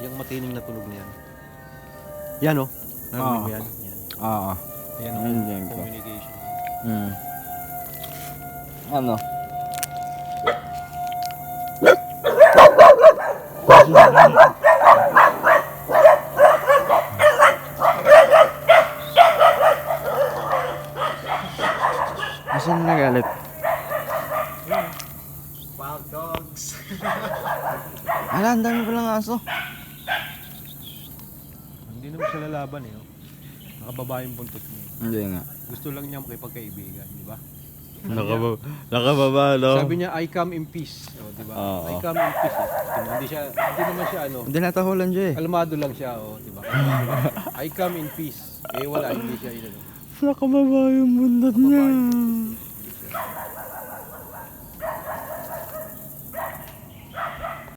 Yung matining na tunog na yan. Yan o. Narinig mo yan? Yan. Oo. Yan Narinig o. ko. Communication. Ano? Asan nagalit? Wild dogs. Ala, ang dami palang aso. Hindi naman siya lalaban eh. Oh. Nakababa yung buntot niya. Hindi nga. Gusto lang niya makipagkaibigan, di ba? Nakababa, no? Sabi niya, I come in peace. Oh, di ba? Oo. I come in peace. Eh. Hindi naman siya ano. Hindi natahulan siya eh. Kalmado lang siya, oh, di ba? I come in peace. Eh wala, hindi siya yun. Ano. Nakababa yung bundot niya. Hindi siya.